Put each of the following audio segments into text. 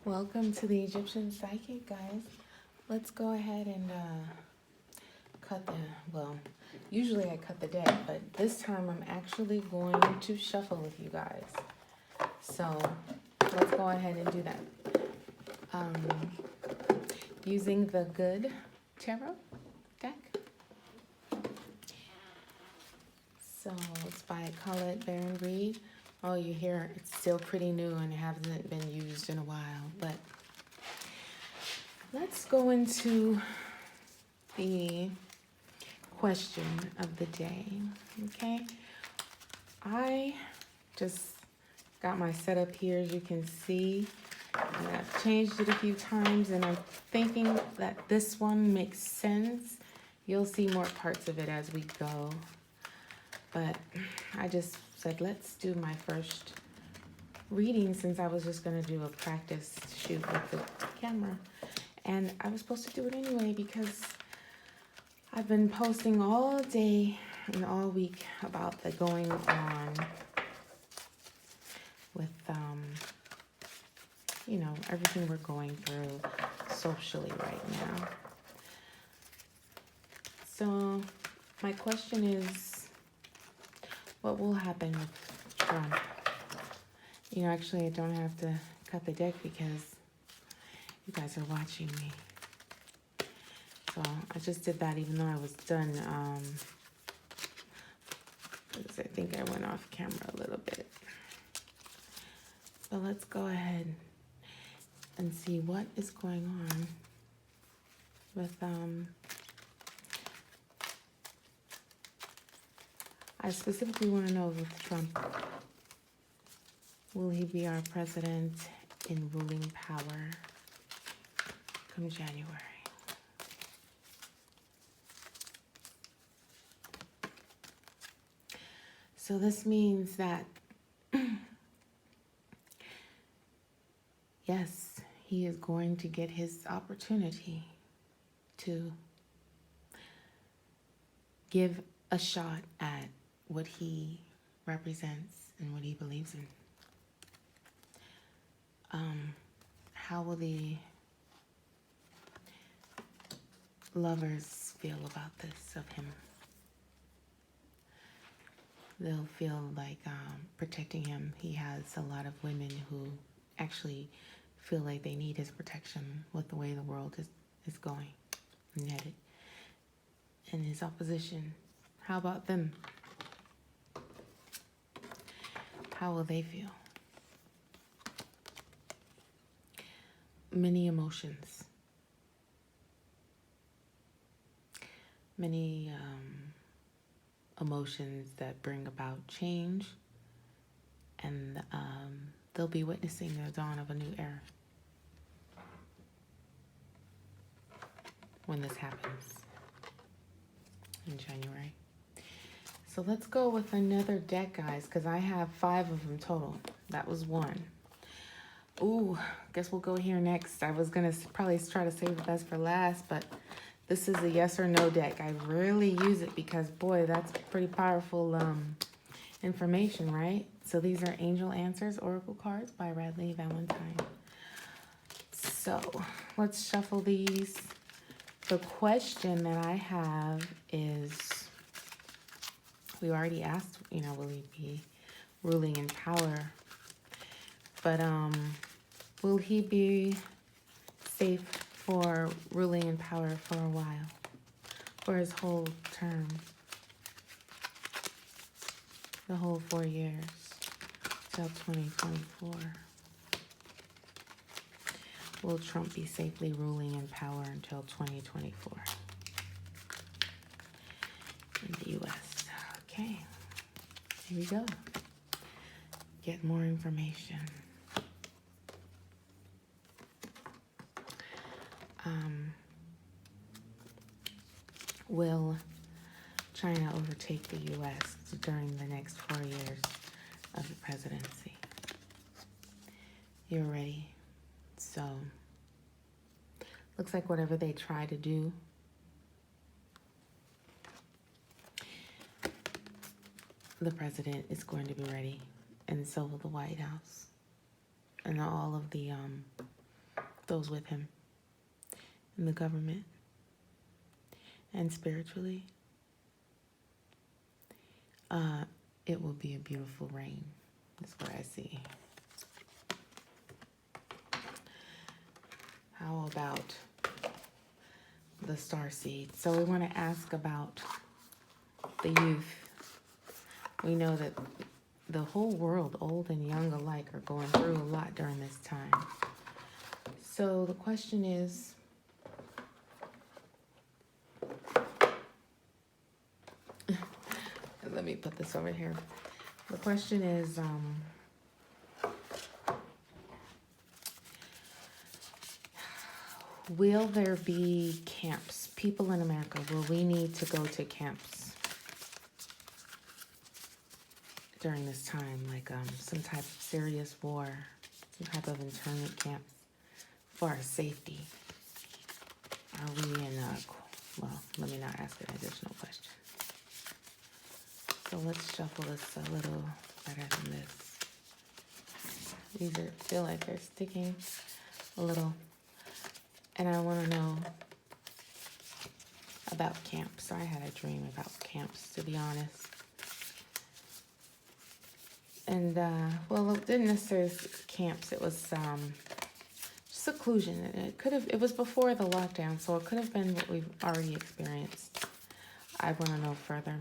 Welcome to the Egyptian Psychic, guys. Let's go ahead and cut the, well, usually I cut the deck, but this time I'm actually going to shuffle with you guys. So let's go ahead and do that. Using the Good Tarot deck. So it's by Colette Baron Reed. Oh, you hear it's still pretty new and it hasn't been used in a while, but let's go into the question of the day, okay? I just got my setup here, as you can see, and I've changed it a few times, and I'm thinking that this one makes sense. You'll see more parts of it as we go, but I just said let's do my first reading since I was just going to do a practice shoot with the camera, and I was supposed to do it anyway because I've been posting all day and all week about the going on with, you know, everything we're going through socially right now. So my question is, what will happen with Trump? You know, actually, I don't have to cut the deck because you guys are watching me. So I just did that even though I was done. Because I think I went off camera a little bit. But let's go ahead and see what is going on with I specifically want to know with Trump. Will he be our president in ruling power come January? So this means that, yes, he is going to get his opportunity to give a shot at what he represents and what he believes in. How will the lovers feel about this of him? They'll feel like protecting him. He has a lot of women who actually feel like they need his protection with the way the world is going and headed. And his opposition, how about them? How will they feel? Many emotions. Many emotions that bring about change, and they'll be witnessing the dawn of a new era when this happens in January. So let's go with another deck, guys, because I have 5 of them total. That was 1. Ooh, guess we'll go here next. I was gonna probably try to save the best for last, but this is a yes or no deck. I rarely use it because, boy, that's pretty powerful information, right? So these are Angel Answers Oracle cards by Radleigh Valentine. So let's shuffle these. The question that I have is, we already asked, you know, will he be ruling in power? But will he be safe for ruling in power for a while, for his whole term, the whole 4 years, till 2024? Will Trump be safely ruling in power until 2024 in the U.S.? Okay, here we go. Get more information. Will China overtake the U.S. during the next 4 years of the presidency? You're ready. So, looks like whatever they try to do, the president is going to be ready, and so will the White House, and all of the those with him in the government and spiritually. It will be a beautiful reign. That's what I see. How about the star seed? So we want to ask about the youth. We know that the whole world, old and young alike, are going through a lot during this time. So the question is, let me put this over here. The question is, will there be camps? People in America, will we need to go to camps during this time? Like some type of serious war, some type of internment camps for our safety? Are we in well, let me not ask an additional question. So let's shuffle this a little better than this. These feel like they're sticking a little. And I want to know about camps. I had a dream about camps, to be honest. And, well, it didn't necessarily camps. It was seclusion. It was before the lockdown, so it could have been what we've already experienced. I want to know further.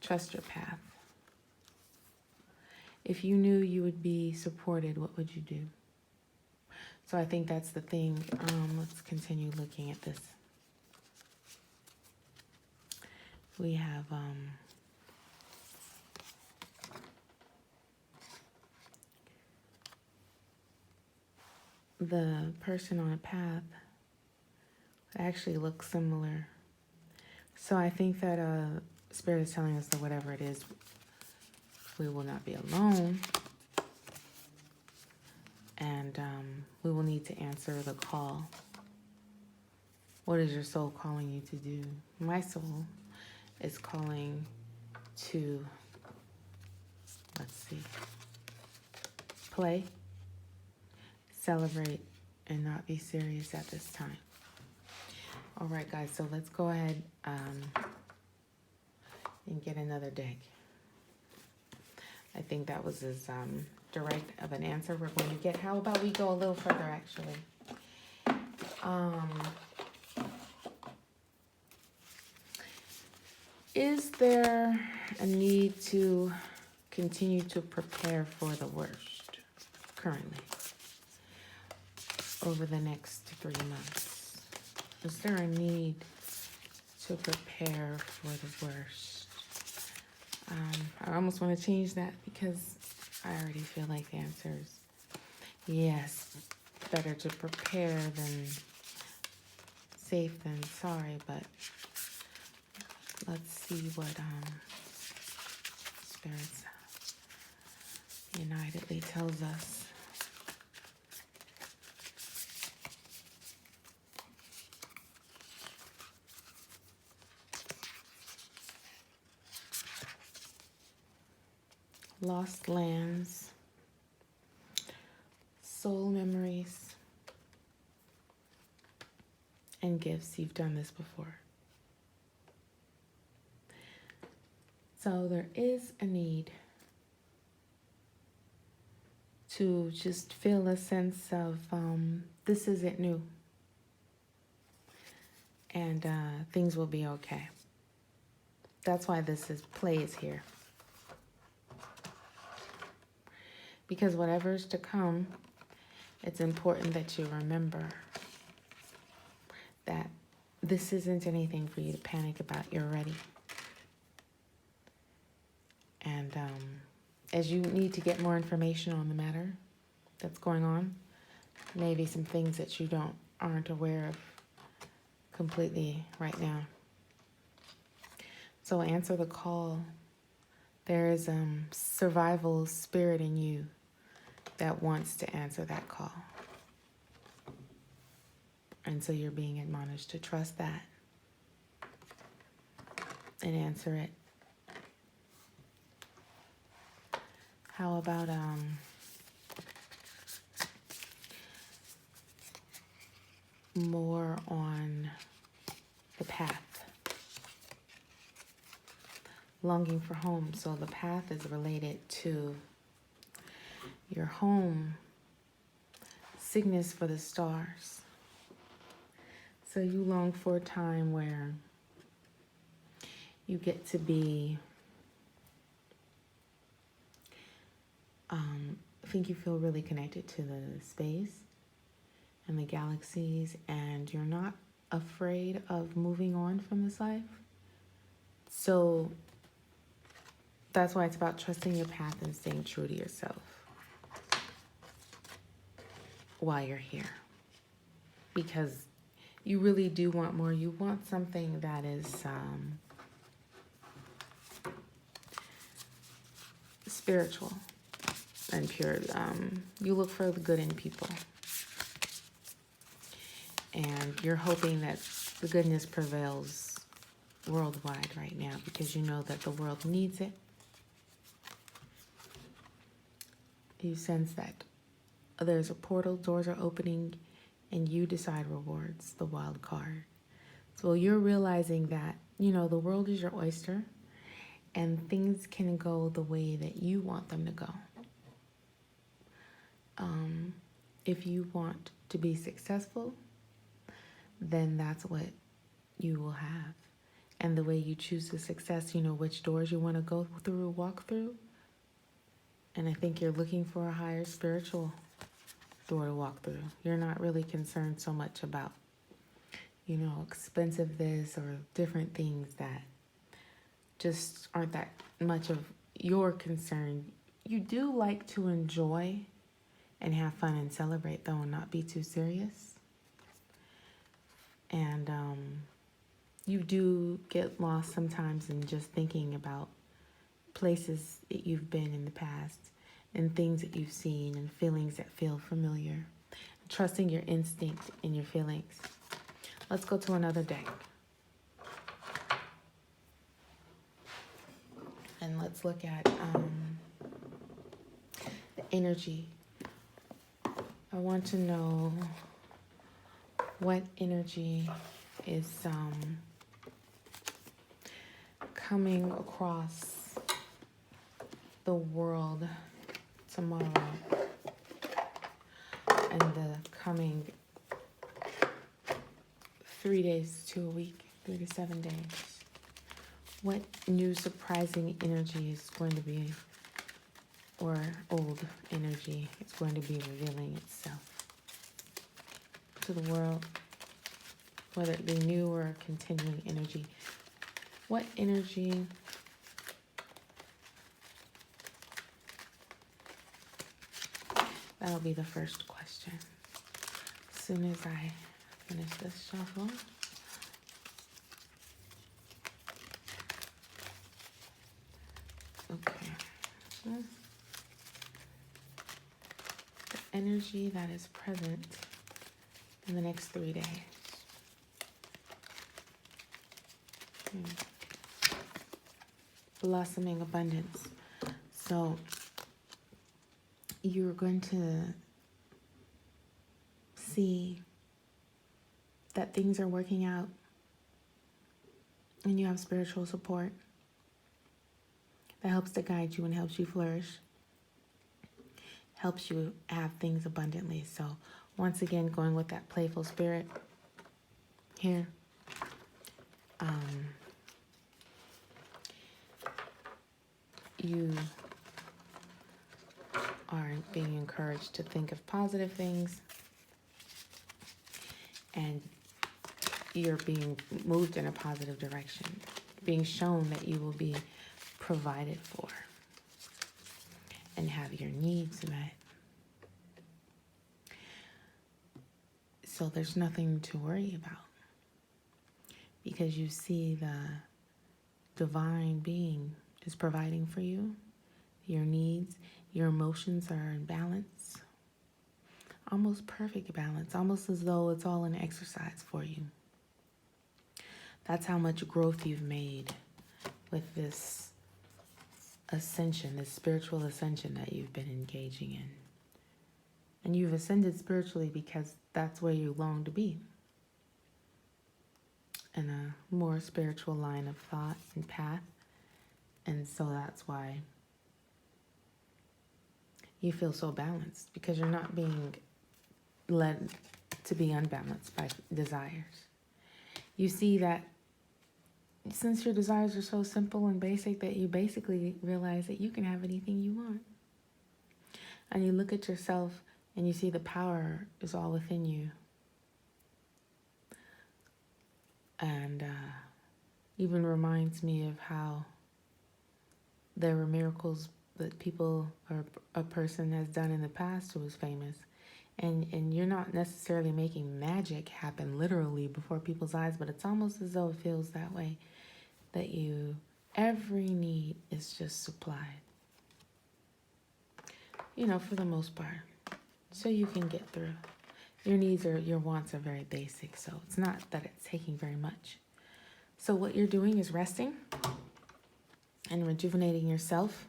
Trust your path. If you knew you would be supported, what would you do? So I think that's the thing. Let's continue looking at this. We have the person on a path actually looks similar. So I think that Spirit is telling us that whatever it is, we will not be alone. And we will need to answer the call. What is your soul calling you to do? My soul is calling to, let's see, play, celebrate, and not be serious at this time. All right, guys, so let's go ahead and get another deck. I think that was as direct of an answer we're going to get. How about we go a little further, actually? Is there a need to continue to prepare for the worst currently over the next 3 months? Is there a need to prepare for the worst? I almost want to change that because I already feel like the answer is yes. Better to prepare than safe than sorry, but let's see what Spirits unitedly tells us. Lost lands, soul memories, and gifts. You've done this before. So there is a need to just feel a sense of this isn't new. And things will be okay. That's why this play is here. Because whatever's to come, it's important that you remember that this isn't anything for you to panic about. You're ready. And as you need to get more information on the matter that's going on, maybe some things that you aren't aware of completely right now. So answer the call. There is survival spirit in you that wants to answer that call. And so you're being admonished to trust that and answer it. How about more on the path. Longing for home. So the path is related to your home. Cygnus for the stars. So you long for a time where you get to be, I think you feel really connected to the space and the galaxies, and you're not afraid of moving on from this life. So that's why it's about trusting your path and staying true to yourself while you're here. Because you really do want more. You want something that is spiritual and pure. You look for the good in people. And you're hoping that the goodness prevails worldwide right now because you know that the world needs it. You sense that there's a portal, doors are opening, and you decide rewards, the wild card. So you're realizing that, the world is your oyster and things can go the way that you want them to go. If you want to be successful, then that's what you will have. And the way you choose the success, which doors you want to go through, walk through. And I think you're looking for a higher spiritual door to walk through. You're not really concerned so much about, expensive this or different things that just aren't that much of your concern. You do like to enjoy and have fun and celebrate, though, and not be too serious. And you do get lost sometimes in just thinking about places that you've been in the past and things that you've seen and feelings that feel familiar. Trusting your instinct and your feelings. Let's go to another deck. And let's look at the energy. I want to know what energy is coming across the world tomorrow and the coming 3 days to a week, 3 to 7 days. What new surprising energy is going to be, or old energy is going to be revealing itself to the world, whether it be new or continuing energy? What energy that'll be the first question. As soon as I finish this shuffle. Okay. The energy that is present in the next 3 days. Blossoming abundance. So you're going to see that things are working out and you have spiritual support that helps to guide you and helps you flourish, helps you have things abundantly. So once again, going with that playful spirit here. You are being encouraged to think of positive things, and you're being moved in a positive direction, being shown that you will be provided for and have your needs met. So there's nothing to worry about because you see the divine being is providing for you, your needs, your emotions are in balance, almost perfect balance, almost as though it's all an exercise for you. That's how much growth you've made with this ascension, this spiritual ascension that you've been engaging in. And you've ascended spiritually because that's where you long to be. in a more spiritual line of thought and path. And so that's why you feel so balanced, because you're not being led to be unbalanced by desires. You see that since your desires are so simple and basic, that you basically realize that you can have anything you want. And you look at yourself and you see the power is all within you. And even reminds me of how there were miracles that people or a person has done in the past who was famous. And you're not necessarily making magic happen literally before people's eyes, but it's almost as though it feels that way, that every need is just supplied, for the most part, so you can get through. Your wants are very basic, so it's not that it's taking very much. So what you're doing is resting and rejuvenating yourself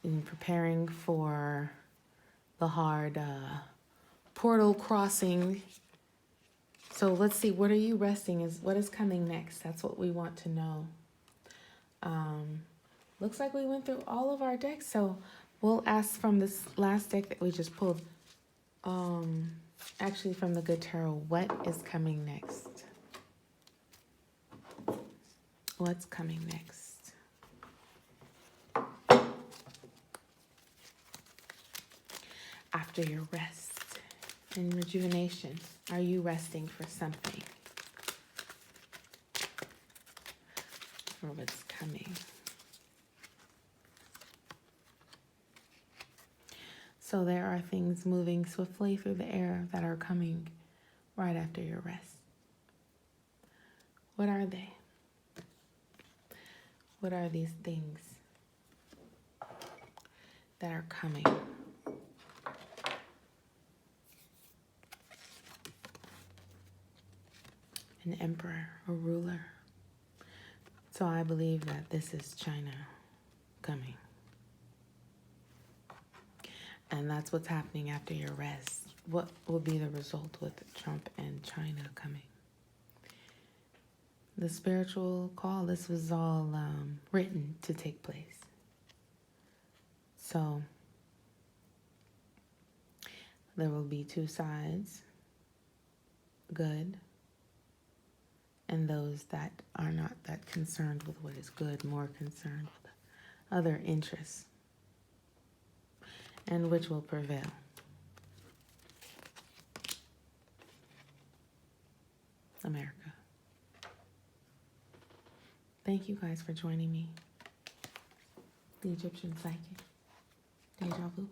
and preparing for the hard portal crossing. So let's see, what are you resting? What is coming next? That's what we want to know. Looks like we went through all of our decks, so we'll ask from this last deck that we just pulled, actually from the Good Tarot, what is coming next? What's coming next? After your rest and rejuvenation, are you resting for something? For what's coming? So there are things moving swiftly through the air that are coming right after your rest. What are they? What are these things that are coming? An emperor, a ruler. So I believe that this is China coming. And that's what's happening after your rest. What will be the result with Trump and China coming? The spiritual call, this was all written to take place. So there will be two sides, good, and those that are not that concerned with what is good, more concerned with other interests. And which will prevail? America. Thank you guys for joining me. The Egyptian Psychic. Deja vu.